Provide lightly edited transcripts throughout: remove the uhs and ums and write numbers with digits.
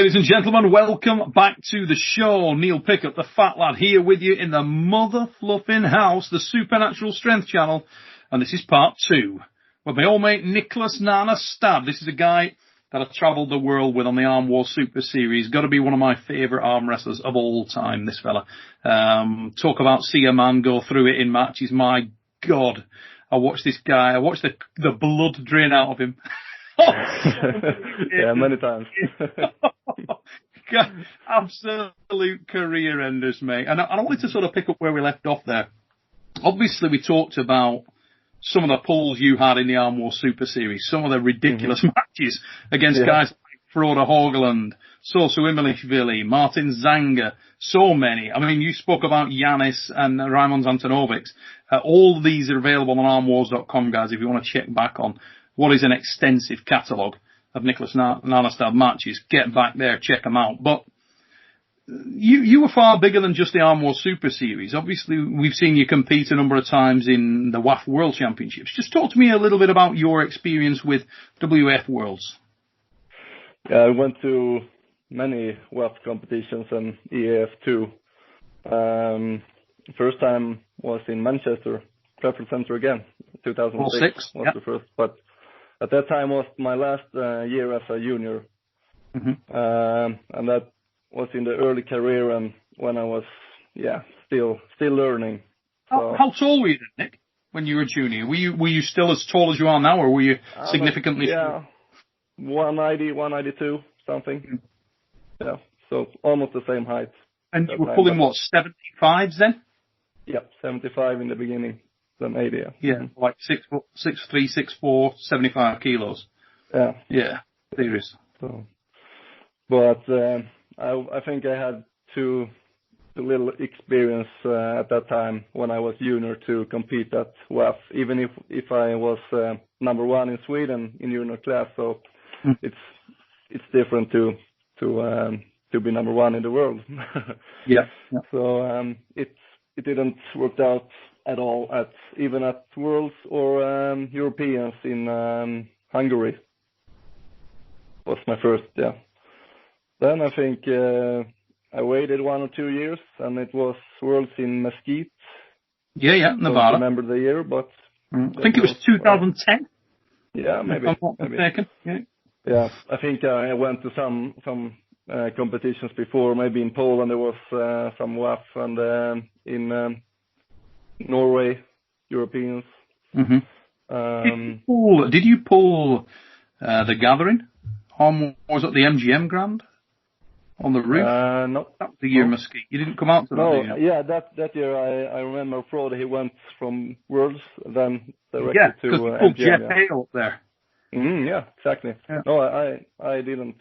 Ladies and gentlemen, welcome back to the show. Neil Pickup, the fat lad, here with you in the mother fluffing house, the Supernatural Strength channel. And this is part 2 with my old mate Niklas Nannestad. This is a guy that I've travelled the world with on the Arm War Super Series. Got to be one of my favourite arm wrestlers of all time, this fella. Talk about see a man go through it in matches. My God, I watched this guy. I watched the blood drain out of him. Yeah, many times. Absolute career enders, mate. And I wanted to sort of pick up where we left off there. Obviously, we talked about some of the pulls you had in the Arm War Super Series, some of the ridiculous matches against guys like Frode Haugland, Sosu Imilishvili, Martin Zanger, so many. I mean, you spoke about Yanis and Raimond Antonovics. All these are available on armwars.com, guys, if you want to check back on what is an extensive catalogue of Niklas Nannestad matches. Get back there, check them out. But you were far bigger than just the Arm War Super Series. Obviously, we've seen you compete a number of times in the W.A.F World Championships. Just talk to me a little bit about your experience with W.A.F Worlds. Yeah, I went to many W.A.F competitions and EAF too. First time was in Manchester, Trafford Centre again, 2006 was the first. But at that time was my last year as a junior. And that was in the early career and when I was, still learning. So, how tall were you then, Nick, when you were a junior? Were you still as tall as you are now, or were you significantly shorter? 190, 192, something. Yeah, so almost the same height. And you were pulling what, 75s then? Yeah, 75 in the beginning, then 80. Yeah, like 6'3", 6'4", 75 kilos. Yeah. Yeah, serious. So, but I think I had too little experience at that time when I was junior to compete at WAF, even if I was number 1 in Sweden in junior class. So it's different to be number 1 in the world. Yeah. So it didn't work out at all even at Worlds or Europeans in Hungary. Was my first, Then I think I waited 1 or 2 years, and it was Worlds in Mesquite. Yeah, Nevada. I don't remember the year, but I think it was 2010. Yeah, maybe. If I'm not mistaken. Yeah, I think I went to some competitions before. Maybe in Poland there was some WAF, and in Norway, Europeans. Did you pull the Gathering? Was it the MGM Grand on the roof? No. That was the year Mesquite. You didn't come out to that, No, that year I remember Frode, he went from Worlds, then directly to MGM. Jeff Hale up there. Yeah, exactly. Yeah. No, I didn't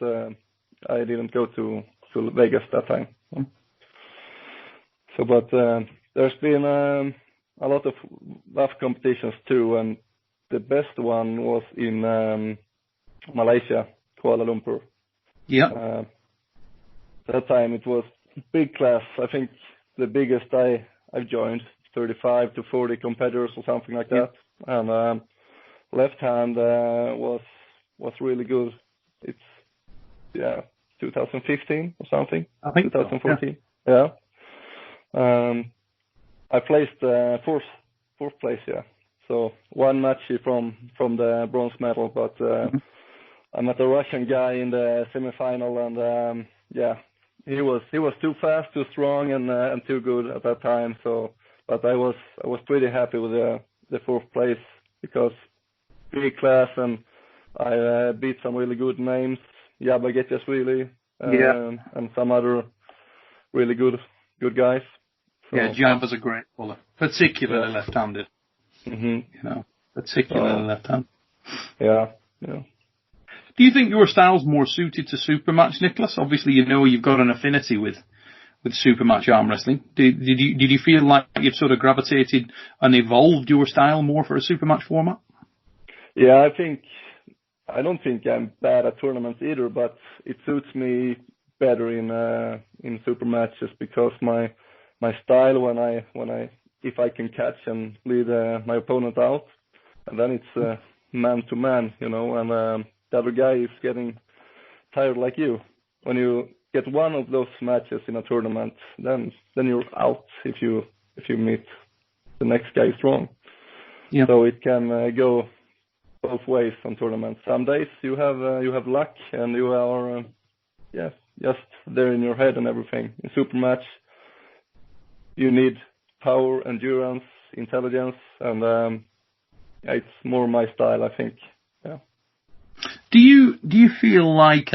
go to Vegas that time. So, but there's been a lot of WAF competitions too, and the best one was in Malaysia, Kuala Lumpur. Yeah. That time it was big class. I think the biggest I've joined, 35 to 40 competitors or something like that. And left hand was really good. It's 2015 or something. I think 2014. So, I placed fourth place. So one match from the bronze medal, but I met a Russian guy in the semifinal, and he was too fast, too strong, and too good at that time. So, but I was pretty happy with the fourth place because big class, and I beat some really good names, Jabba Getjasvili, and some other really good guys. So, Jabba's a great bowler, particularly left-handed. Particularly left-handed. Yeah. Do you think your style's more suited to Supermatch, Niklas? Obviously, you've got an affinity with Supermatch arm wrestling. Did you feel like you've sort of gravitated and evolved your style more for a Supermatch format? Yeah, I don't think I'm bad at tournaments either, but it suits me better in Supermatches because my style if I can catch and lead my opponent out, and then it's man to man, and the other guy is getting tired like you. when you get one of those matches in a tournament, then you're out if you meet the next guy strong. Yeah. So it can go both ways on tournaments. Some days you have luck and you are just there in your head and everything. In super match, you need power, endurance, intelligence, and it's more my style, I think. Yeah. Do you feel like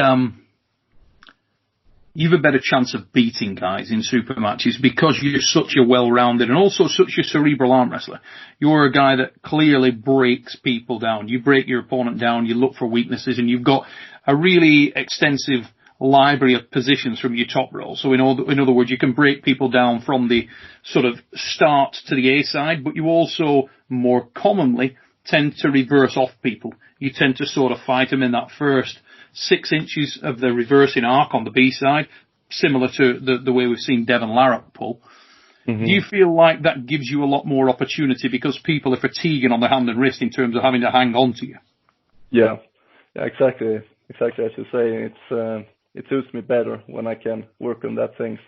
you've a better chance of beating guys in super matches because you're such a well-rounded and also such a cerebral arm wrestler? You're a guy that clearly breaks people down. You break your opponent down, you look for weaknesses, and you've got a really extensive library of positions from your top roll. So in other words, you can break people down from the sort of start to the A side, but you also more commonly tend to reverse off people. You tend to sort of fight them in that first 6 inches of the reversing arc on the B side, similar to the way we've seen Devon Larratt pull. Mm-hmm. Do you feel like that gives you a lot more opportunity because people are fatiguing on the hand and wrist in terms of having to hang on to you? Yeah, exactly as you say. It suits me better when I can work on that things.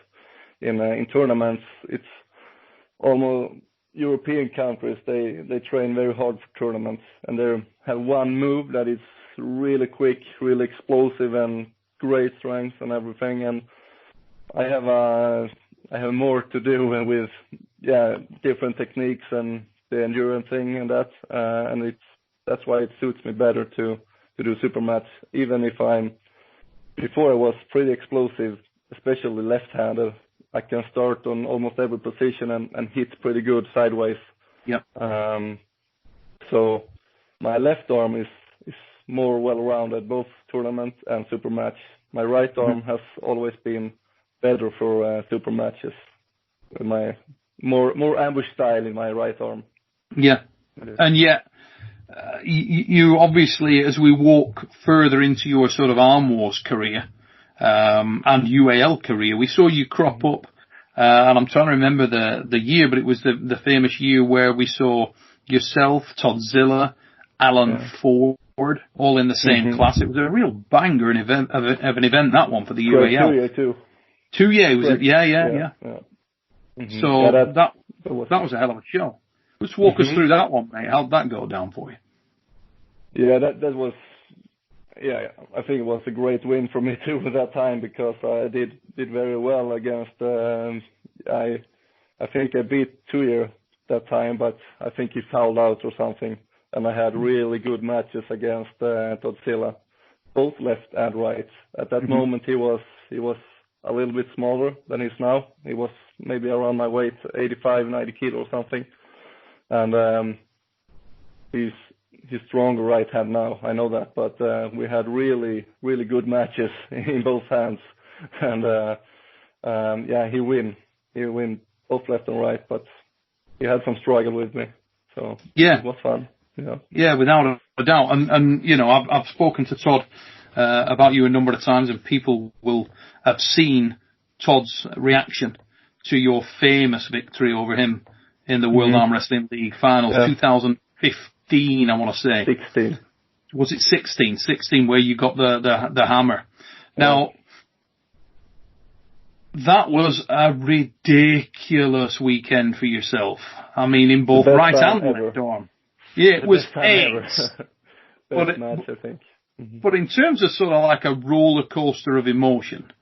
In tournaments, it's almost European countries. They train very hard for tournaments, and they have one move that is really quick, really explosive, and great strength and everything. And I have more to do with different techniques and the endurance thing and that. And that's why it suits me better to do super match, even if before I was pretty explosive, especially left-handed. I can start on almost every position and hit pretty good sideways. Yep. So my left arm is more well-rounded, both tournament and super match. My right arm has always been better for super matches. My more ambush style in my right arm. Yeah, and yet. You obviously, as we walk further into your sort of Arm Wars career and U.A.L career, we saw you crop up, and I'm trying to remember the year, but it was the famous year where we saw yourself, Todd Zilla, Alan Ford, all in the same class. It was a real banger of an event, that one, for the U.A.L. 2 year too. 2 year, was it? Yeah. Mm-hmm. So that was a hell of a show. Let's walk us through that one, mate. How'd that go down for you? Yeah, that was, I think it was a great win for me too at that time because I did very well against, I think I beat 2 year that time, but I think he fouled out or something. And I had really good matches against Todd Zilla, both left and right. At that moment, he was a little bit smaller than he is now. He was maybe around my weight, 85, 90 kilo or something. And he's stronger right hand now, I know that, but we had really, really good matches in both hands. And he win both left and right, but he had some struggle with me. So it was fun. Yeah, without a doubt. And you know, I've spoken to Todd about you a number of times, and people will have seen Todd's reaction to your famous victory over him in the World Arm Wrestling League Finals, 2015, I want to say. 16. Was it 16? 16, where you got the hammer. Now, that was a ridiculous weekend for yourself. I mean, in both right and left arm. Yeah, it was eggs. Best match, I think. But in terms of sort of like a roller coaster of emotion,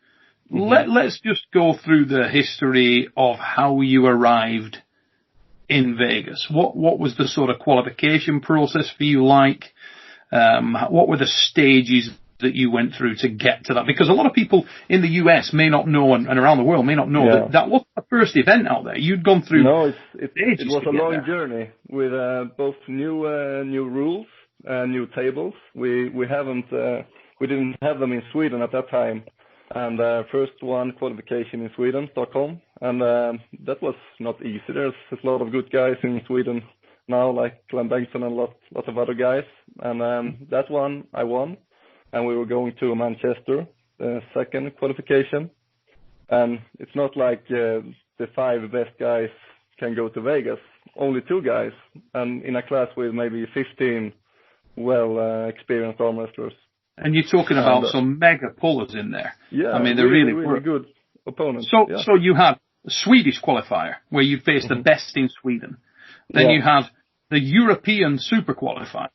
let's just go through the history of how you arrived in Vegas. What was the sort of qualification process for you like? What were the stages that you went through to get to that? Because a lot of people in the US may not know, and around the world may not know that wasn't the first event out there. You'd gone through. No, it was a long journey with both new rules, new tables. We didn't have them in Sweden at that time. And first one qualification in Sweden, Stockholm, and that was not easy. There's a lot of good guys in Sweden now, like Glenn Bengtsson and a lot of other guys. And that one I won, and we were going to Manchester, the second qualification. And it's not like the 5 best guys can go to Vegas. Only 2 guys, and in a class with maybe 15 experienced arm wrestlers. And you're talking about some mega pullers in there. Yeah, I mean, they're really good opponents. So you had a Swedish qualifier where you faced the best in Sweden. Then you had the European Super Qualifier,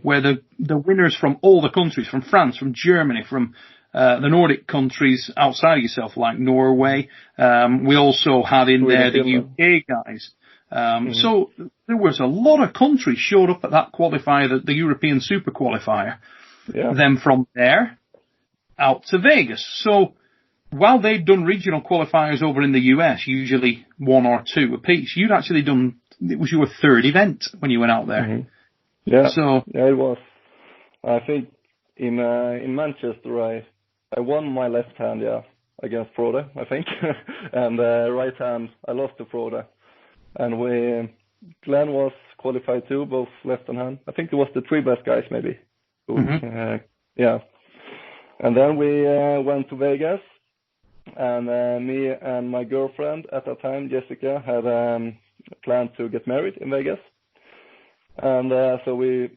where the winners from all the countries, from France, from Germany, from the Nordic countries outside of yourself, like Norway. We also had in there the UK guys. So there was a lot of countries showed up at that qualifier, the European Super Qualifier. Yeah. Then from there out to Vegas. So while they'd done regional qualifiers over in the US, usually 1 or 2 apiece, you'd actually done, it was your 3rd event when you went out there. Yeah. So yeah, it was. I think in Manchester, I won my left hand, against Frode, I think, and right hand I lost to Frode, and Glenn was qualified too, both left and hand. I think it was the 3 best guys maybe. Yeah, and then we went to Vegas, and me and my girlfriend at that time, Jessica, had planned to get married in Vegas, and so we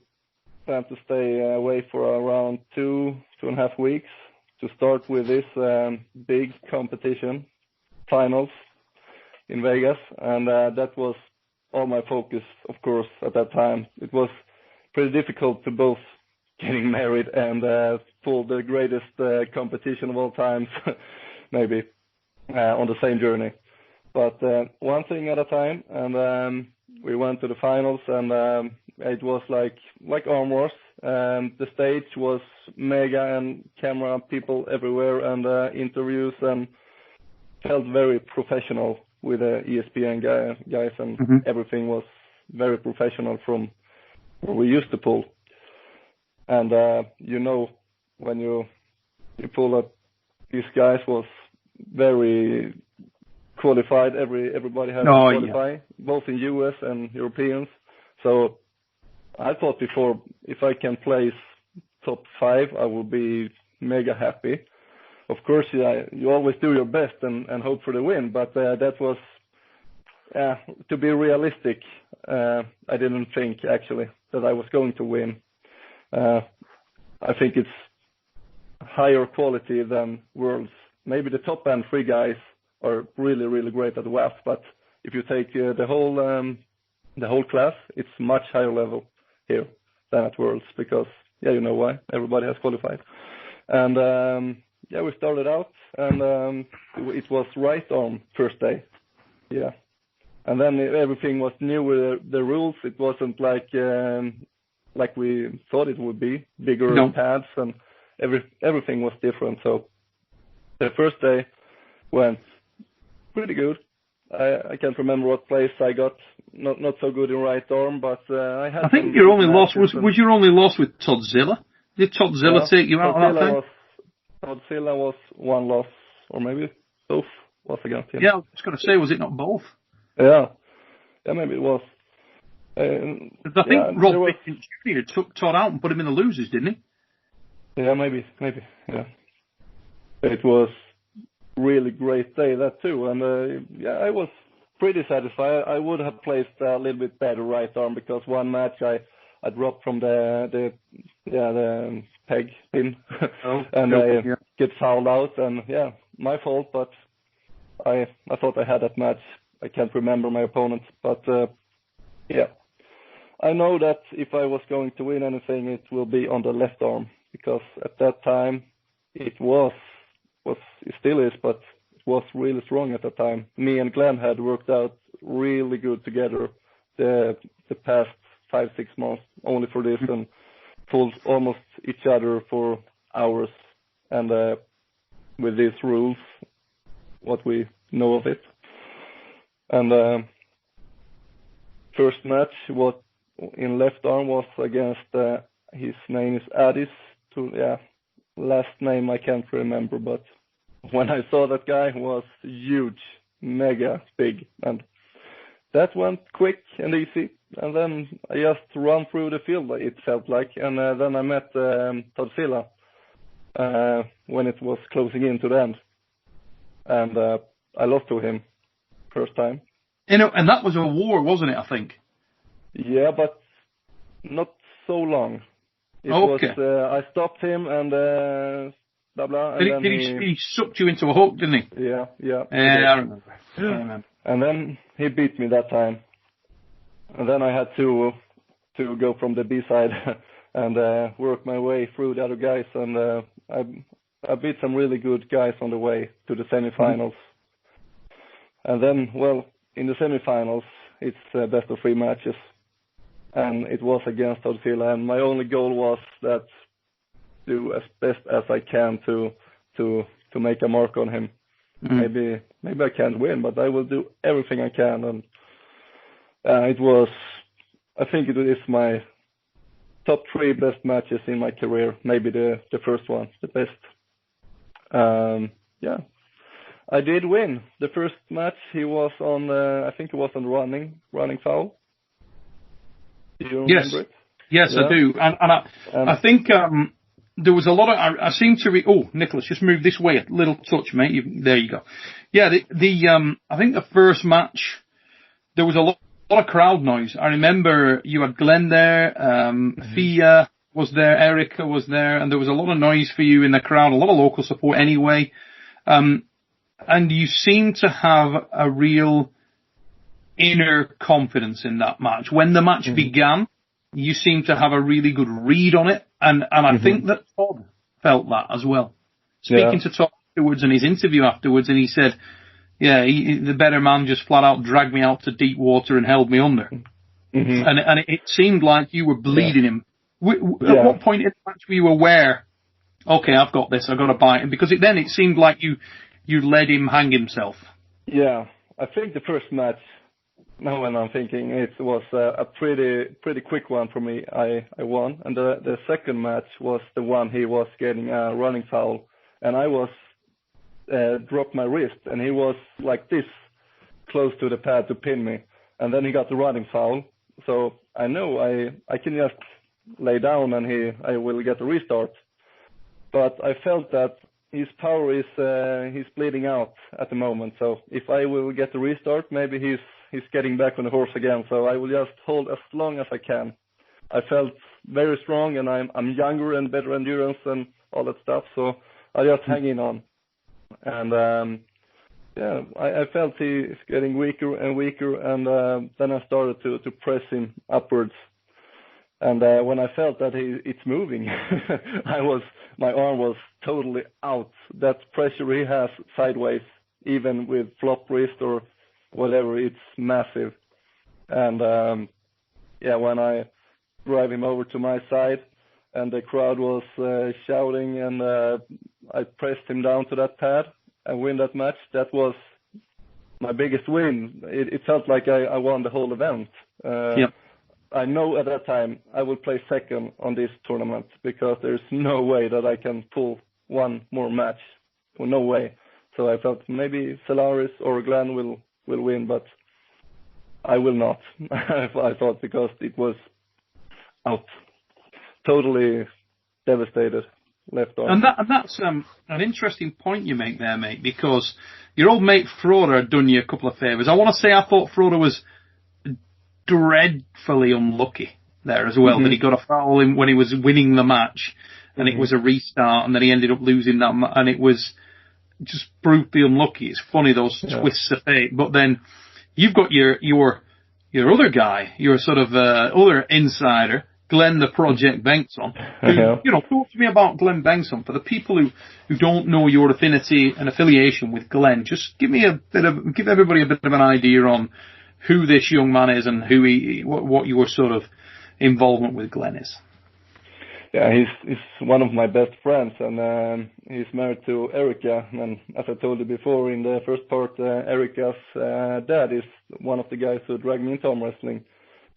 planned to stay away for around 2.5 weeks to start with this big competition, finals in Vegas, and that was all my focus, of course, at that time. It was pretty difficult to both getting married and pull the greatest competition of all times, maybe, on the same journey. But one thing at a time, and we went to the finals, and it was like Arm Wars. The stage was mega, and camera people everywhere, and interviews, and felt very professional with the ESPN guys, and everything was very professional from where we used to pull. And when you pull up, these guys was very qualified. Everybody had to qualify, both in US and Europeans. So I thought before, if I can place top 5, I will be mega happy. Of course, you always do your best and hope for the win, but that was, to be realistic, I didn't think actually that I was going to win. I think it's higher quality than Worlds. Maybe the top end 3 guys are really, really great at W.A.L, but if you take the whole class, it's much higher level here than at Worlds, because you know why, everybody has qualified. And we started out, and it was right arm first day, and then everything was new with the rules. It wasn't like we thought it would be, bigger pads, and everything was different. So the first day went pretty good. I can't remember what place I got. Not so good in right arm, but I think your only loss was your only loss with Toddzilla. Did Toddzilla take you out of that thing? Toddzilla was 1 loss, or maybe both was against him. Yeah, I was going to say, was it not both? Yeah, maybe it was. I think Rob Bickens Jr. took Todd out and put him in the losers, didn't he? Yeah, maybe, yeah. It was really great day, that too, and I was pretty satisfied. I would have placed a little bit better right arm, because one match I dropped from the peg pin, and I get fouled out, and my fault, but I thought I had that match. I can't remember my opponent, but I know that if I was going to win anything, it will be on the left arm, because at that time it still is, but it was really strong at that time. Me and Glenn had worked out really good together the past 5-6 months only for this, and pulled almost each other for hours, and with these rules, what we know of it. And first match in left arm was against his name is Addis. Last name I can't remember, but when I saw that guy, was huge, mega big, and that went quick and easy. And then I just ran through the field, it felt like, and then I met Toddzilla when it was closing in to the end, and I lost to him first time. And that was a war, wasn't it, I think? Yeah, but not so long. It was, I stopped him and blah, blah. And did he sucked you into a hook, didn't he? Yeah. I remember. And then he beat me that time. And then I had to go from the B side and work my way through the other guys. And I beat some really good guys on the way to the semifinals. And then, well, in the semifinals, it's best of 3 matches. And it was against Godzilla. And my only goal was that do as best as I can to make a mark on him. Maybe I can't win, but I will do everything I can. And I think it is my top 3 best matches in my career. Maybe the first one, the best. Yeah, I did win the first match. He was on, I think it was on running foul. Do you remember it? Yes, yeah. I do. And I think there was a lot of. I seem to. Nicholas, just move this way a little touch, mate. There you go. Yeah, I think the first match there was a lot of crowd noise. I remember you had Glenn there, Fia was there, Erica was there, and there was a lot of noise for you in the crowd, a lot of local support anyway. And you seem to have a real inner confidence in that match. When the match began, you seem to have a really good read on it, and I think that Todd felt that as well. Speaking to Todd afterwards and his interview afterwards, and he said, yeah, the better man just flat out dragged me out to deep water and held me under. And it seemed like you were bleeding him. At what point in the match were you aware, okay, I've got this, I've got to bite him? Because then it seemed like you let him hang himself. Yeah, I think the first match, now when I'm thinking, it was a pretty quick one for me. I won. And the second match was the one he was getting a running foul. And I was dropped my wrist, and he was like this, close to the pad to pin me. And then he got the running foul. So I know I can just lay down and I will get a restart. But I felt that his power is he's bleeding out at the moment. So if I will get the restart, maybe he's getting back on the horse again. So I will just hold as long as I can. I felt very strong, and I'm younger and better endurance and all that stuff. So I just hang in on. And I felt he's getting weaker and weaker, and then I started to press him upwards. And when I felt that it's moving, my arm was totally out. That pressure he has sideways, even with flop wrist or whatever, it's massive. And when I drive him over to my side, and the crowd was shouting, and I pressed him down to that pad and win that match. That was my biggest win. It felt like I won the whole event. I know at that time I will play second on this tournament, because there's no way that I can pull one more match. Well, no way. So I felt maybe Solaris or Glenn will win, but I will not. I thought, because it was out. Totally devastated. Left arm. And that's an interesting point you make there, mate, because your old mate Froda had done you a couple of favours. I want to say I thought Froda was dreadfully unlucky there as well, that he got a foul when he was winning the match, and it was a restart, and then he ended up losing that and it was just brutally unlucky. It's funny, those twists of fate. But then you've got your other guy, your sort of other insider, Glenn the Project Bengtsson. Talk to me about Glenn Bengtsson. For the people who don't know your affinity and affiliation with Glenn, just give everybody a bit of an idea on who this young man is and what your sort of involvement with Glenn is. Yeah, he's one of my best friends, and he's married to Erica. And as I told you before in the first part, Erica's dad is one of the guys who dragged me into arm wrestling.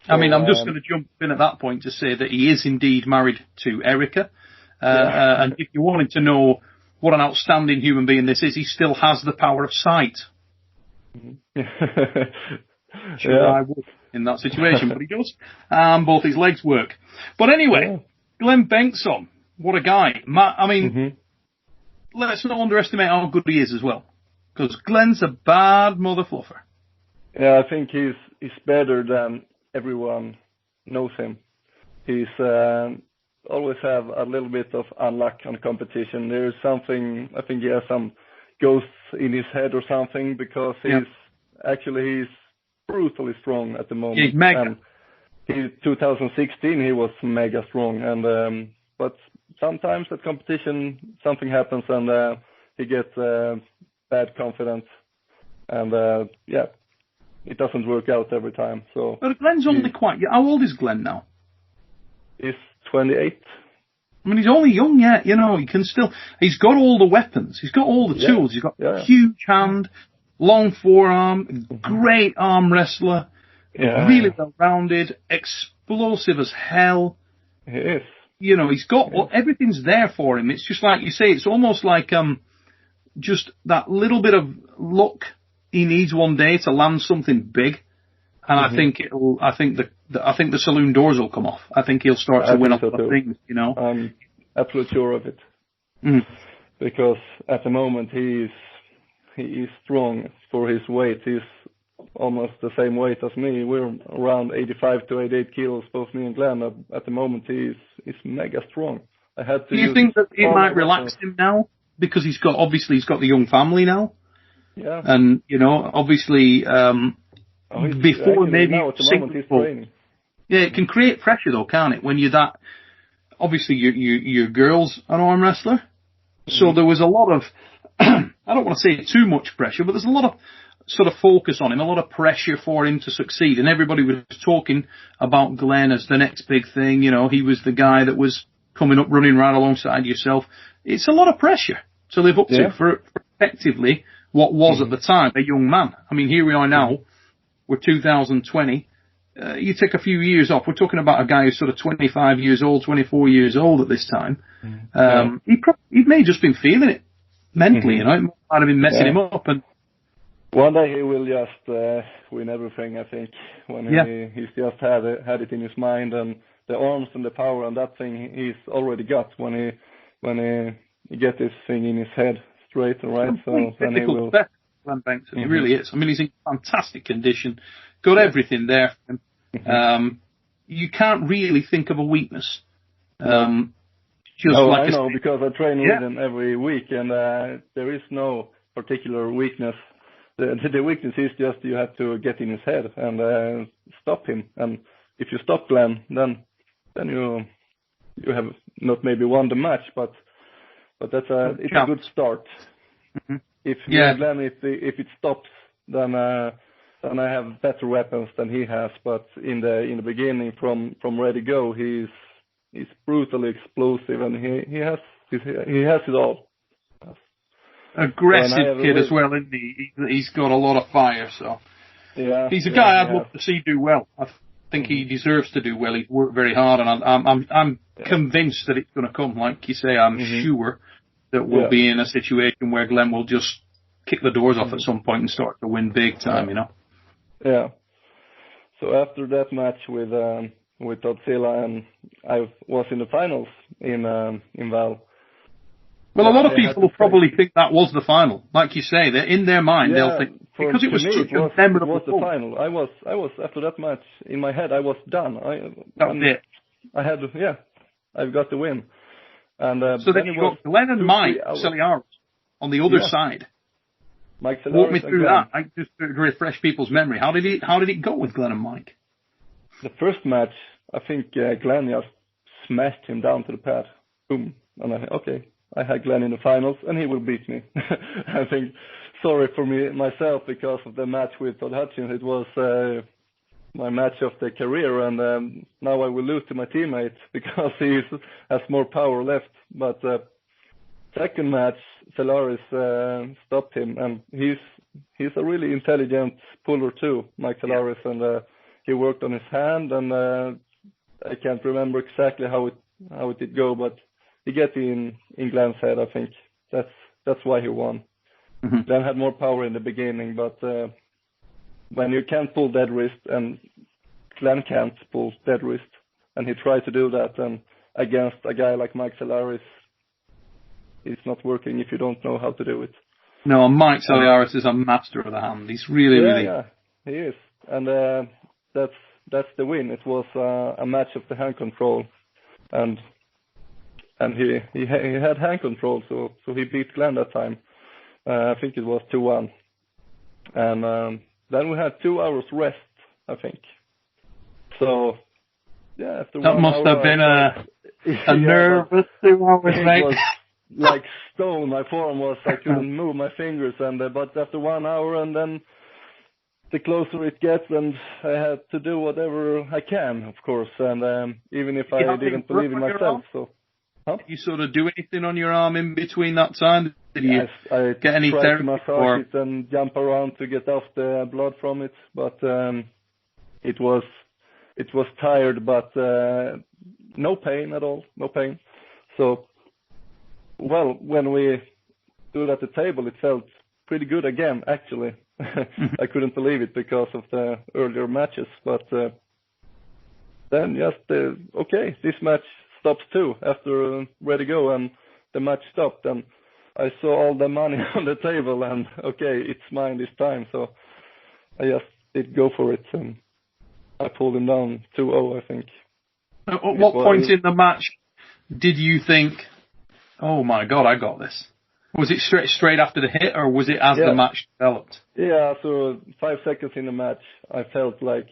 So, I mean, I'm just going to jump in at that point to say that he is indeed married to Erica. And if you wanted to know what an outstanding human being this is, he still has the power of sight. I would in that situation, but he does. Both his legs work. But anyway, Glenn Bengtsson, what a guy. I mean, let's not underestimate how good he is as well, because Glenn's a bad mother fluffer. Yeah, I think he's better than everyone knows him. He's always have a little bit of unluck on competition. There is something, I think he has some ghosts in his head or something, because he's brutally strong at the moment. He's mega. And 2016 he was mega strong, and but sometimes at competition something happens and he gets bad confidence, and it doesn't work out every time. So, but Glenn's only quite. How old is Glenn now? He's 28. I mean, he's only young yet. You know, he can still. He's got all the weapons. He's got all the tools. He's got huge hand, long forearm, great arm wrestler. Really well-rounded, explosive as hell. He is. You know, he's got everything's there for him. It's just like you say. It's almost like just that little bit of luck he needs one day to land something big. And I think I think the saloon doors will come off. I think he'll start to win a lot of things. You know, I'm absolutely sure of it. Because at the moment he is strong for his weight. He's almost the same weight as me. We're around 85 to 88 kilos, both me and Glenn. At the moment, he's mega strong. I had to. Do you think that he might relax him now because he's got the young family now? Yeah. And you know, obviously, before maybe now at the moment he's training. Yeah, it can create pressure though, can't it? When you're that, obviously your girl's an arm wrestler, so there was a lot of, I don't want to say too much pressure, but there's a lot of sort of focus on him, a lot of pressure for him to succeed, and everybody was talking about Glenn as the next big thing. You know, he was the guy that was coming up running right alongside yourself. It's a lot of pressure to live up to for effectively what was at the time a young man. I mean, here we are now, we're 2020. You take a few years off, we're talking about a guy who's sort of 25 years old, 24 years old at this time. He may have just been feeling it mentally, you know, it might have been messing him up. And one day he will just win everything, I think, when he's just had it in his mind, and the arms and the power and that thing he's already got when he gets this thing in his head straight and right. So then he will. Glenn Bankton, he really is. I mean, he's in fantastic condition, got everything there for him. You can't really think of a weakness. I know, because I train with him every week, and there is no particular weakness. The weakness is just you have to get in his head and stop him. And if you stop Glenn, then you have not maybe won the match, but it's a good start. If Glenn, if it stops, then I have better weapons than he has. But in the beginning, from ready go, he's brutally explosive, and he has it all. Aggressive kid as well, isn't he? He's got a lot of fire, so he's a guy I'd love to see do well. I think he deserves to do well. He's worked very hard, and I'm convinced that it's going to come. Like you say, I'm sure that we'll be in a situation where Glenn will just kick the doors off at some point and start to win big time. You know. Yeah. So after that match with Godzilla, and I was in the finals in W.A.L. Well, a lot of people will probably think that was the final. Like you say, they're in their mind, they'll think, because it was such a memorable. It was the final. I was after that match, in my head, I was done. That was it. I've got the win. And so then you got Glenn and Mike Celiaris on the other side. Mike Celiaris. Walk me through that. Just to refresh people's memory. How did it go with Glenn and Mike? The first match, I think Glenn just smashed him down to the pad. Boom. And I I had Glenn in the finals, and he will beat me. I think, sorry for myself, because of the match with Todd Hutchins. It was my match of the career, and now I will lose to my teammate because he has more power left. But second match, Celiaris stopped him, and he's a really intelligent puller too, Mike Celiaris, and he worked on his hand, and I can't remember exactly how it did go, but he got in Glenn's head, I think. That's why he won. Glenn had more power in the beginning, but when you can't pull dead wrist, and Glenn can't pull dead wrist, and he tried to do that, and against a guy like Mike Celiaris, it's not working if you don't know how to do it. No, Mike Celiaris is a master of the hand. He's really. Yeah, he is. And that's the win. It was a match of the hand control, and and he had hand control, so he beat Glenn that time. I think it was 2-1, and then we had 2 hours rest, I think. So yeah, after that 1 must hour, have been a nervous 2 hours, it mate. was like stone. My forearm was, I couldn't move my fingers, and but after 1 hour, and then the closer it gets, and I had to do whatever I can, of course, and even if I didn't believe in myself. So, Did you sort of do anything on your arm in between that time? Did you I get any tried therapy? to massage it and jump around to get off the blood from it, but it was tired, but no pain at all, no pain. So, well, when we stood at the table, it felt pretty good again, actually. I couldn't believe it because of the earlier matches, but then just, okay, this match stops too after Ready Go, and the match stopped, and I saw all the money on the table, and okay, it's mine this time, so I just did go for it, and I pulled him down 2-0, I think. At what point in the match did you think, oh my God, I got this? Was it straight after the hit, or was it as the match developed? Yeah, so 5 seconds in the match, I felt like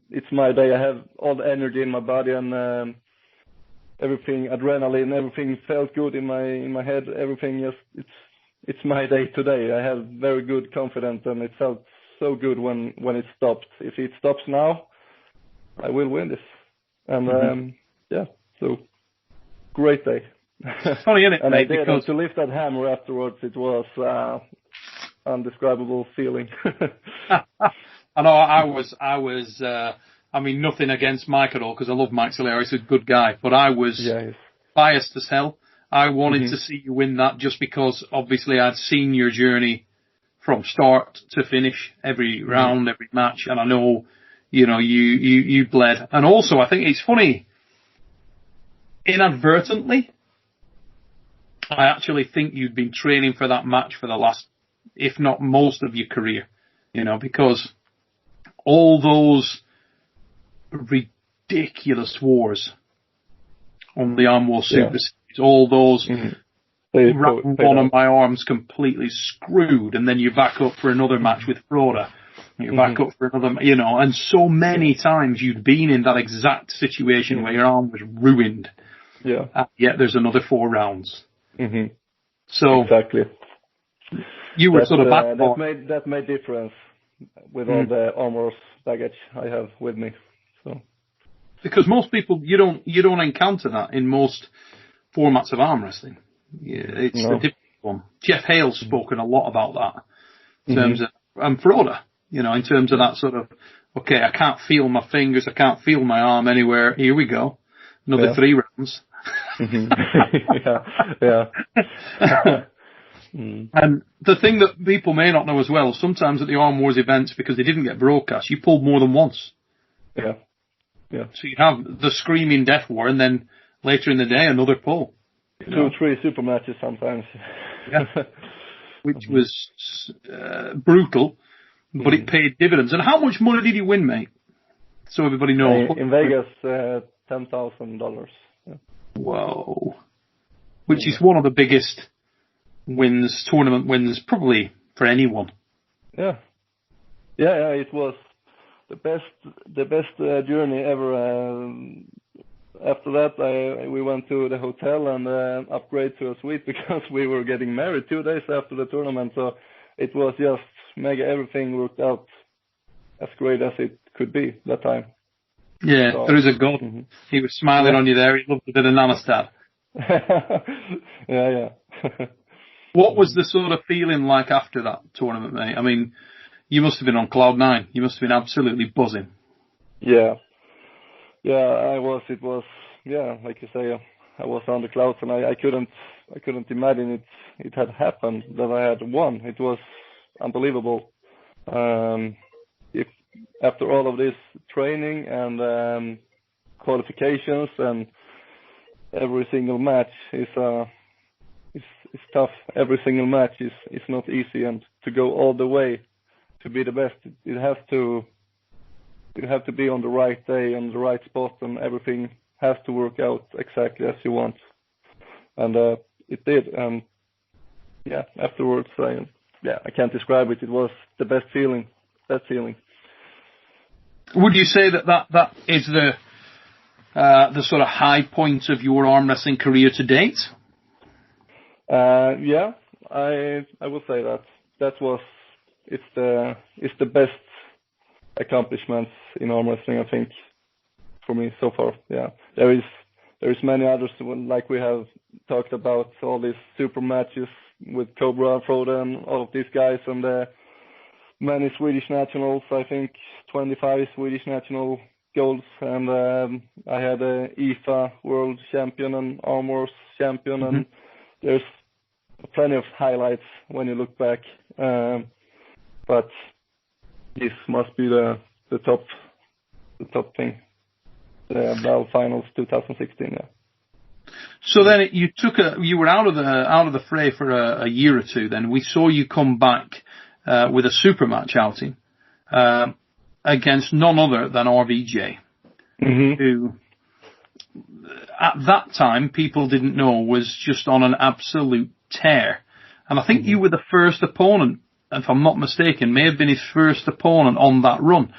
it's my day. I have all the energy in my body, and everything, adrenaline, everything felt good in my head. Everything just, it's my day today. I have very good confidence, and it felt so good when it stopped. If it stops now, I will win this. And yeah, so great day. Funny, isn't it, and mate? I did, because to lift that hammer afterwards, it was undescribable feeling. I know I was. I mean, nothing against Mike at all, because I love Mike Solera. He's a good guy, but I was biased as hell. I wanted to see you win that just because, obviously, I'd seen your journey from start to finish, every round, every match, and I know, you bled. And also, I think it's funny, inadvertently, I actually think you'd been training for that match for the last, if not most of your career, because all those ridiculous wars on the Armwrestler Super Series, all those one of my arms completely screwed, and then you're back up for another match with Froda, you're back up for another, and so many times you'd been in that exact situation where your arm was ruined. Yeah. Yet there's another 4 rounds. So exactly. You were sort of back. That made difference with all the armor's baggage I have with me. So. Because most people, you don't encounter that in most formats of arm wrestling. Yeah, it's a difficult one. Jeff Hale's spoken a lot about that in terms of, and Froda, in terms of that sort of, okay, I can't feel my fingers, I can't feel my arm anywhere. Here we go, another 3 rounds. And the thing that people may not know as well, sometimes at the Arm Wars events, because they didn't get broadcast, you pulled more than once. Yeah. So you have the screaming death war, and then later in the day, another pull. 2 or 3 super matches sometimes. Which was brutal, but it paid dividends. And how much money did you win, mate? So everybody knows. In Vegas, $10,000. Whoa. Which is one of the biggest tournament wins, probably for anyone. Yeah, it was the best journey ever. After that, we went to the hotel and upgrade to a suite because we were getting married 2 days after the tournament. So it was just mega. Everything worked out as great as it could be that time. Yeah, so, there is a God. He was smiling on you there. He loved a bit of Nannestad. yeah. What was the sort of feeling like after that tournament, mate? I mean, you must have been on cloud 9. You must have been absolutely buzzing. Yeah, I was. It was, like you say, I was on the clouds, and I couldn't imagine it had happened that I had won. It was unbelievable. If after all of this training and qualifications, and every single match is tough. Every single match is not easy, and to go all the way to be the best, you have to be on the right day, on the right spot, and everything has to work out exactly as you want. and it did. And yeah, afterwards, I can't describe it. It was the best feeling. Would you say that is the sort of high point of your arm wrestling career to date? Yeah, I would say it's the best accomplishments in arm wrestling, I think, for me so far. Yeah, there is many others, like we have talked about, all these super matches with Cobra, Frode, and all of these guys, and many Swedish nationals. I think 25 Swedish national golds, and I had a I.F.A world champion and Arm Wars champion, and there's plenty of highlights when you look back. But this must be the top thing. The W.A.L finals 2016. Yeah. So then you were out of the fray for a year or two. Then we saw you come back with a super match outing against none other than RVJ, who at that time people didn't know was just on an absolute tear. And I think you were the first opponent, if I'm not mistaken, may have been his first opponent on that run.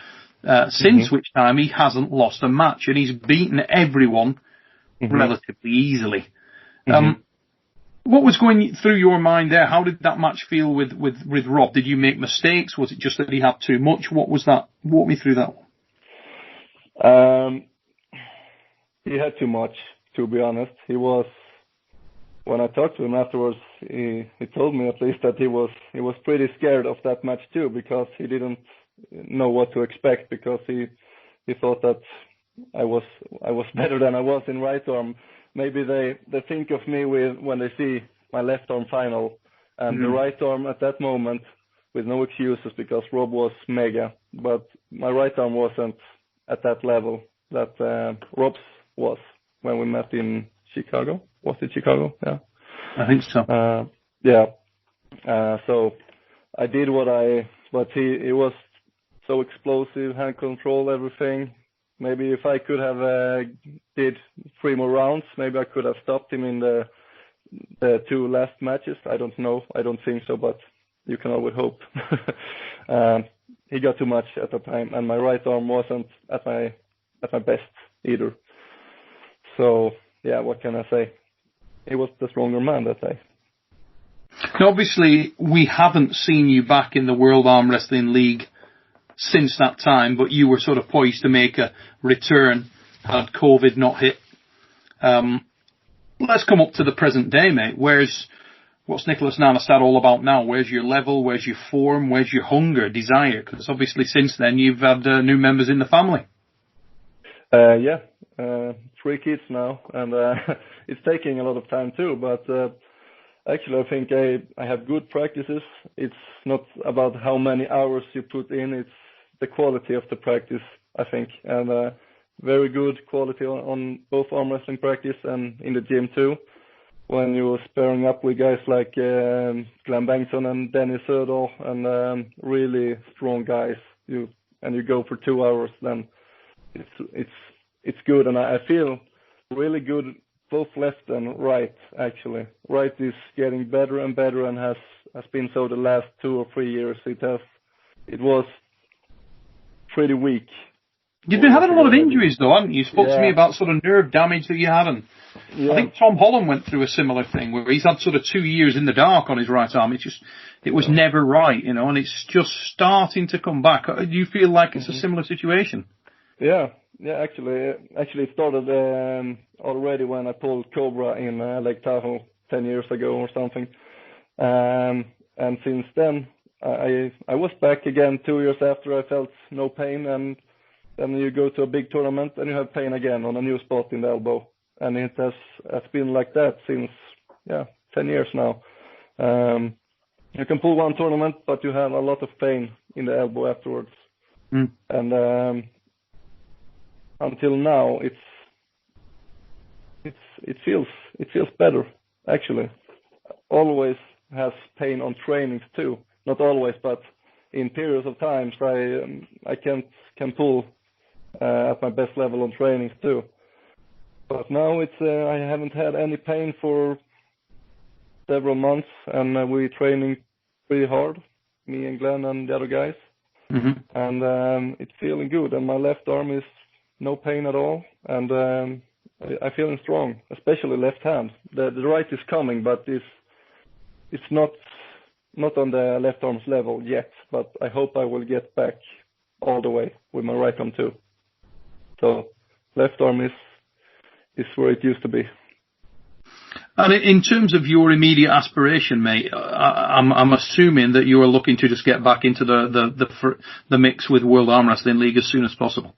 Since which time he hasn't lost a match, and he's beaten everyone relatively easily. What was going through your mind there? How did that match feel with Rob? Did you make mistakes? Was it just that he had too much? What was that? Walk me through that one. He had too much, to be honest. He was, when I talked to him afterwards, he told me at least that he was pretty scared of that match too, because he didn't know what to expect, because he thought that I was better than I was in right arm. Maybe they think of me when they see my left arm final, and the right arm at that moment, with no excuses, because Rob was mega, but my right arm wasn't at that level that Rob's was when we met in Chicago. Was it Chicago? Yeah, I think so. So I did but he was so explosive, hand control, everything. Maybe if I could have did 3 more rounds, maybe I could have stopped him in the 2 last matches. I don't know. I don't think so, but you can always hope. He got too much at the time, and my right arm wasn't at my best either. So yeah, what can I say? He was the stronger man that day. Now, obviously, we haven't seen you back in the World Arm Wrestling League since that time, but you were sort of poised to make a return had COVID not hit. Let's come up to the present day, mate. What's Niklas Nannestad all about now? Where's your level? Where's your form? Where's your hunger, desire? Because obviously since then you've had new members in the family. 3 kids now, and it's taking a lot of time too, but actually I think I have good practices. It's not about how many hours you put in, it's the quality of the practice, I think, and very good quality on both arm wrestling practice and in the gym too. When you're sparring up with guys like Glenn Bengtsson and Dennis Söderdahl and really strong guys, you go for 2 hours, then it's good, and I feel really good both left and right, actually. Right is getting better and better, and has been so the last 2 or 3 years. It was pretty weak. You've been having a lot of injuries though, haven't you? You spoke to me about sort of nerve damage that you had, and I think Tom Holland went through a similar thing where he's had sort of 2 years in the dark on his right arm. It was never right, and it's just starting to come back. Do you feel like it's a similar situation? Yeah, actually it started already when I pulled Cobra in Lake Tahoe 10 years ago or something. And since then, I was back again 2 years after. I felt no pain, and then you go to a big tournament and you have pain again on a new spot in the elbow. And it has been like that since 10 years now. You can pull one tournament, but you have a lot of pain in the elbow afterwards. And until now, it feels better, actually. Always has pain on trainings too. Not always, but in periods of times I can pull at my best level on trainings too. But now I haven't had any pain for several months, and we're training pretty hard, me and Glenn and the other guys. Mm-hmm. And it's feeling good, and my left arm is no pain at all, and I'm feeling strong, especially left hand. The right is coming, but it's not on the left arm's level yet, but I hope I will get back all the way with my right arm too. So left arm is where it used to be. And in terms of your immediate aspiration, mate, I'm assuming that you are looking to just get back into the mix with World Armwrestling League as soon as possible.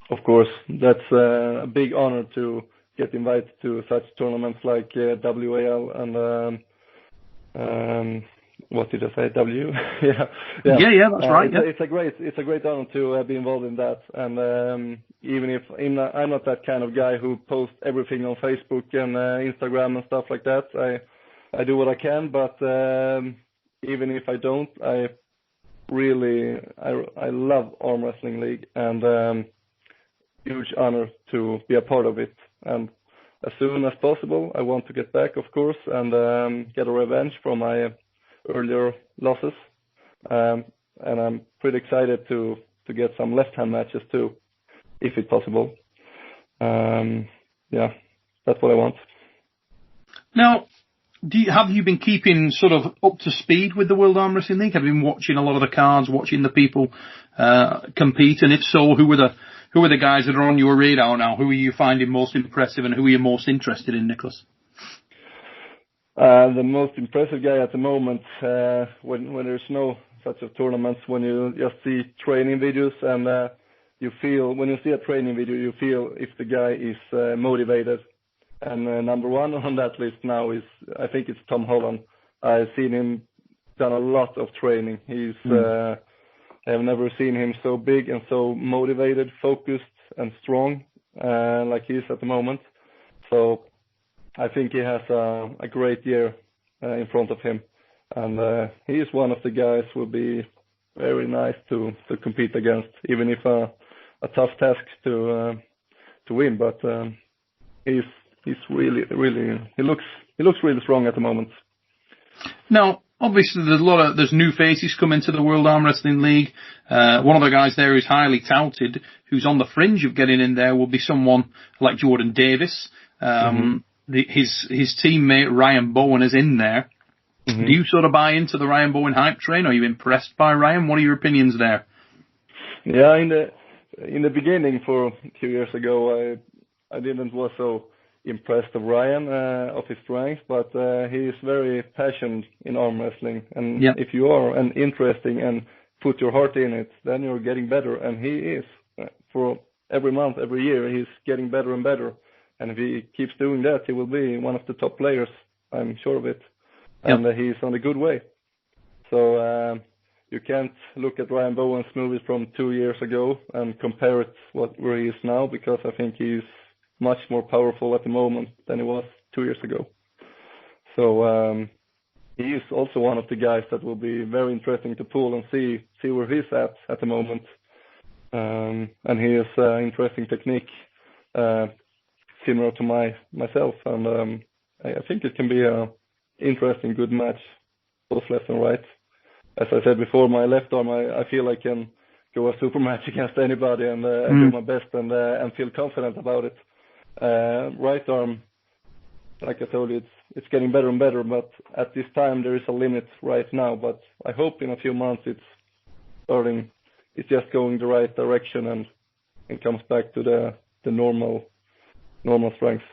Of course, that's a big honor to get invited to such tournaments like W.A.L. and what did I say? W? yeah, that's right. It's a great honor to be involved in that. And even if I'm not that kind of guy who posts everything on Facebook and Instagram and stuff like that, I do what I can. But even if I don't, I love Arm Wrestling League, and huge honor to be a part of it. And as soon as possible, I want to get back, of course, and get a revenge for my earlier losses. And I'm pretty excited to get some left-hand matches too, if it's possible. Yeah, that's what I want. Now, have you been keeping sort of up to speed with the World Arm Wrestling League? Have you been watching a lot of the cards, watching the people compete? And if so, who are the guys that are on your radar now? Who are you finding most impressive, and who are you most interested in, Niklas? The most impressive guy at the moment, when there's no such a tournaments, when you just see training videos, and you feel, when you see a training video, you feel if the guy is motivated. And number one on that list now is, I think it's Tom Holland. I've seen him done a lot of training. I have never seen him so big and so motivated, focused, and strong like he is at the moment. So I think he has a great year in front of him, and he is one of the guys who will be very nice to compete against, even if a tough task to win. But he's really he looks really strong at the moment. Now, obviously, there's new faces coming to the World Arm Wrestling League. One of the guys there who's highly touted, who's on the fringe of getting in there, will be someone like Jordan Davis. His teammate Ryan Bowen is in there. Mm-hmm. Do you sort of buy into the Ryan Bowen hype train? Are you impressed by Ryan? What are your opinions there? Yeah, in the beginning, for a few years ago, I didn't was so impressed of Ryan, of his strength, but he is very passionate in arm wrestling, and if you are and interesting and put your heart in it, then you're getting better, and he is. For every month, every year, he's getting better and better, and if he keeps doing that, he will be one of the top players, I'm sure of it, and he's on a good way. So you can't look at Ryan Bowen's movies from 2 years ago and compare it where he is now, because I think he's much more powerful at the moment than he was 2 years ago. So he is also one of the guys that will be very interesting to pull and see where he's at the moment. And he has interesting technique, similar to myself. And I think it can be a interesting, good match, both left and right. As I said before, my left arm, I feel I can go a super match against anybody and do my best and feel confident about it. Right arm, like I told you, it's getting better and better, but at this time there is a limit right now. But I hope in a few months it's just going the right direction and it comes back to the normal strength.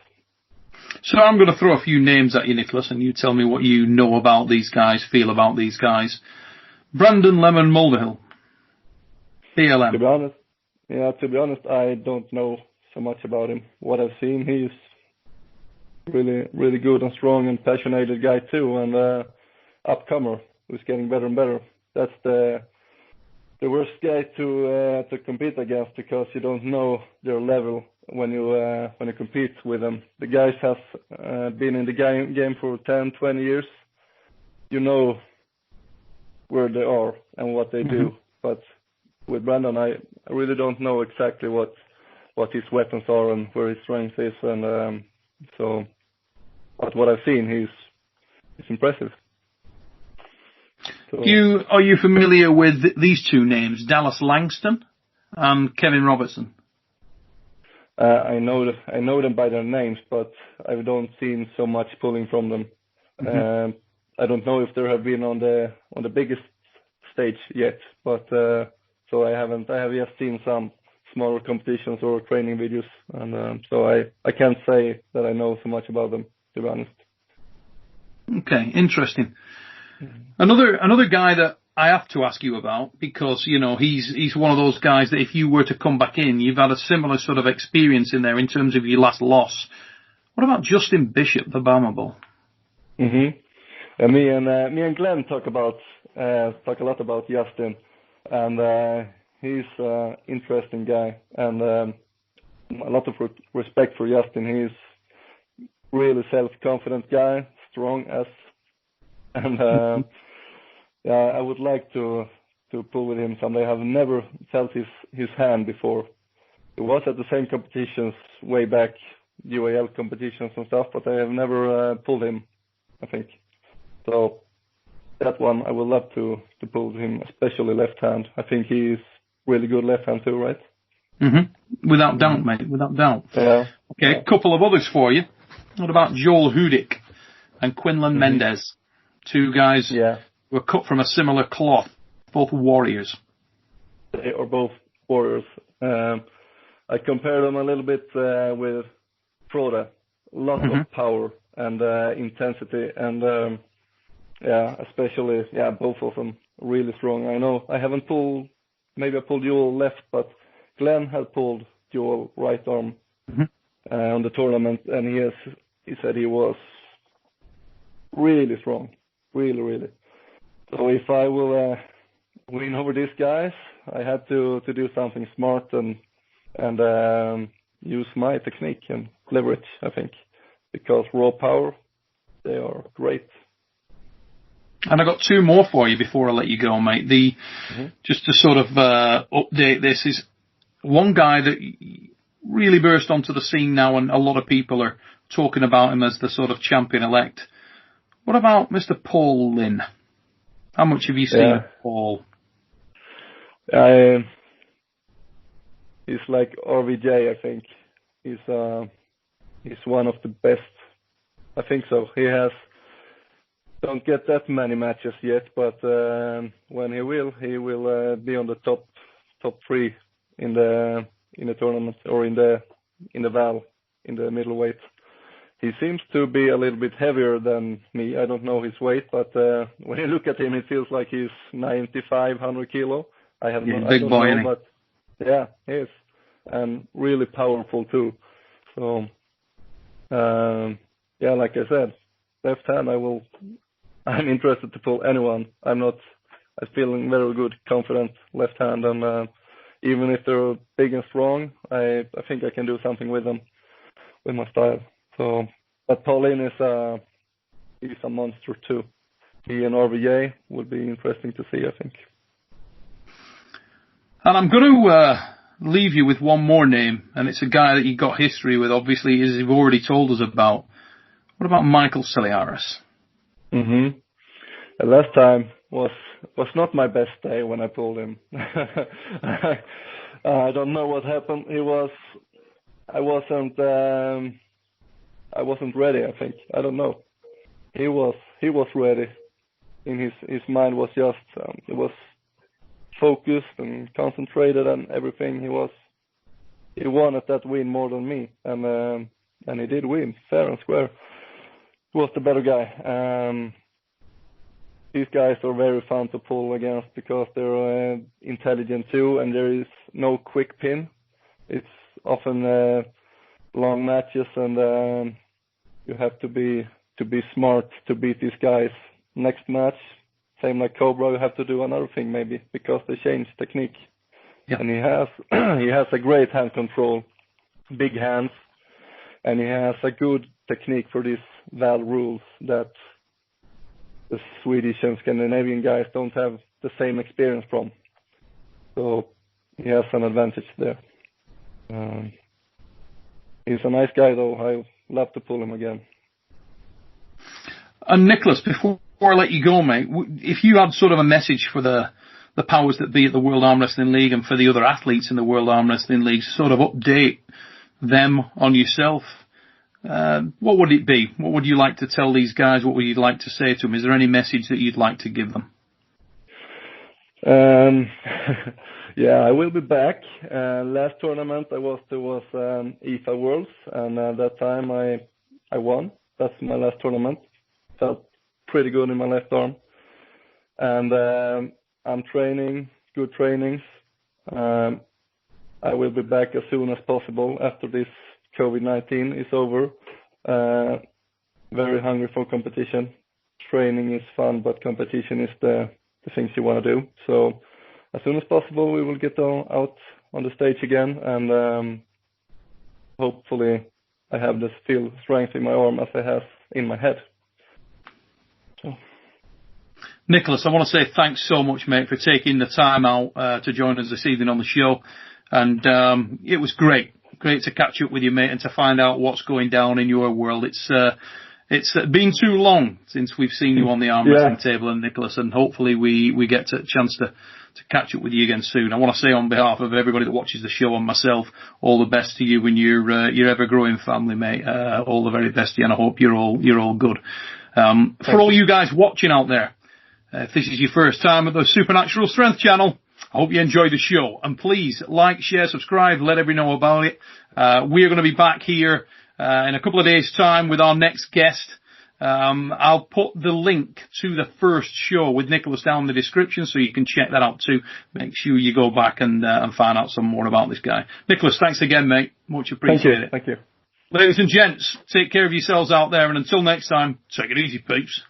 So I'm going to throw a few names at you, Niklas, and you tell me what you know about these guys, feel about these guys. Brandon Lemon Mulderhill, BLM. To be honest, I don't know so much about him. What I've seen, he's really, really good and strong and passionate guy too, and upcomer who's getting better and better. That's the worst guy to compete against, because you don't know their level when you compete with them. The guys have been in the game for 10, 20 years. You know where they are and what they do. But with Brandon, I really don't know exactly what his weapons are and where his strength is, and but what I've seen, it's impressive. So, Are you familiar with these two names, Dallas Langston and Kevin Robertson? I know them by their names, but I don't see so much pulling from them. Mm-hmm. I don't know if they have been on the biggest stage yet, but so I have just seen some smaller competitions or training videos, and so I can't say that I know so much about them, to be honest. Okay, interesting. Another guy that I have to ask you about, because, you know, he's one of those guys that if you were to come back in, you've had a similar sort of experience in there in terms of your last loss. What about Justin Bishop, the Bama Bull? Mm-hmm. Me and Glenn talk a lot about Justin, and he's an interesting guy, and a lot of respect for Justin. He's really self-confident guy, strong as, and yeah, I would like to pull with him someday. I've never felt his hand before. It was at the same competitions way back, W.A.L competitions and stuff, but I have never pulled him, I think. So that one I would love to pull him, especially left hand. I think he's really good left hand too, right? Mm-hmm. Without doubt, mate. Without doubt. Yeah. Okay, yeah. A couple of others for you. What about Joel Hudick and Quinlan Mendez? Two guys who were cut from a similar cloth, both warriors. They are both warriors. I compare them a little bit with Froda. Lots of power and intensity, and especially both of them really strong. I know I haven't pulled, maybe I pulled Joel left, but Glenn had pulled Joel right arm on the tournament, and he said he was really strong, really. So if I will win over these guys, I had to do something smart and use my technique and leverage, I think, because raw power, they are great. And I got two more for you before I let you go, mate. Just to sort of update this, is one guy that really burst onto the scene now, and a lot of people are talking about him as the sort of champion-elect. What about Mr. Paul Lynn? How much have you seen of Paul? He's like RVJ, I think. He's one of the best. I think so. He don't get that many matches yet, but when he will be on the top three in the tournament, or in the W.A.L, in the middleweight. He seems to be a little bit heavier than me. I don't know his weight, but when you look at him, it feels like he's 100 kilo. I have no, big I don't boy, know, but yeah, he is, and really powerful too. So like I said, left hand, I'm interested to pull anyone. I'm feeling very good, confident left hand, and even if they're big and strong, I think I can do something with them, with my style. So, but Pauline he's a monster too. He and RVJ would be interesting to see, I think. And I'm going to leave you with one more name, and it's a guy that you got history with, obviously, as you've already told us about. What about Michael Celiaris? The last time was not my best day when I pulled him. I don't know what happened. I wasn't ready, I think. I don't know. He was ready. In his mind was just it was focused and concentrated and everything. He wanted that win more than me, and he did win fair and square. He was the better guy. These guys are very fun to pull against because they're intelligent too, and there is no quick pin. It's often long matches, and you have to be smart to beat these guys. Next match, same like Cobra, you have to do another thing maybe because they change technique. Yeah. And he has a great hand control, big hands, and he has a good technique for these W.A.L rules that the Swedish and Scandinavian guys don't have the same experience from. So he has an advantage there. He's a nice guy though. I love to pull him again. And Niklas, before I let you go, mate, if you had sort of a message for the powers that be at the World Arm Wrestling League and for the other athletes in the World Arm Wrestling League, sort of update them on yourself, what would it be? What would you like to tell these guys? What would you like to say to them? Is there any message that you'd like to give them? Yeah, I will be back. Last tournament I was, there was I.F.A. Worlds, and that time I won. That's my last tournament. Felt pretty good in my left arm. And I'm training, good trainings. I will be back as soon as possible after this COVID-19 is over. Very hungry for competition. Training is fun, but competition is the things you want to do. So as soon as possible, we will get out on the stage again, and hopefully I have the still strength in my arm as I have in my head. So. Niklas, I want to say thanks so much, mate, for taking the time out to join us this evening on the show. And it was great to catch up with you, mate, and to find out what's going down in your world. It's been too long since we've seen you on the arm wrestling table, and Niklas, and hopefully we get a chance to catch up with you again soon. I want to say on behalf of everybody that watches the show and myself, all the best to you and your ever-growing family, mate. All the very best to you, and I hope you're all good. For all you guys watching out there, if this is your first time at the Supernatural Strength channel, I hope you enjoy the show. And please like, share, subscribe, let everybody know about it. We're going to be back here in a couple of days' time with our next guest. I'll put the link to the first show with Niklas down in the description, so you can check that out too. Make sure you go back and find out some more about this guy. Niklas, thanks again, mate. Much appreciated. Thank you. Ladies and gents, take care of yourselves out there, and until next time, take it easy, peeps.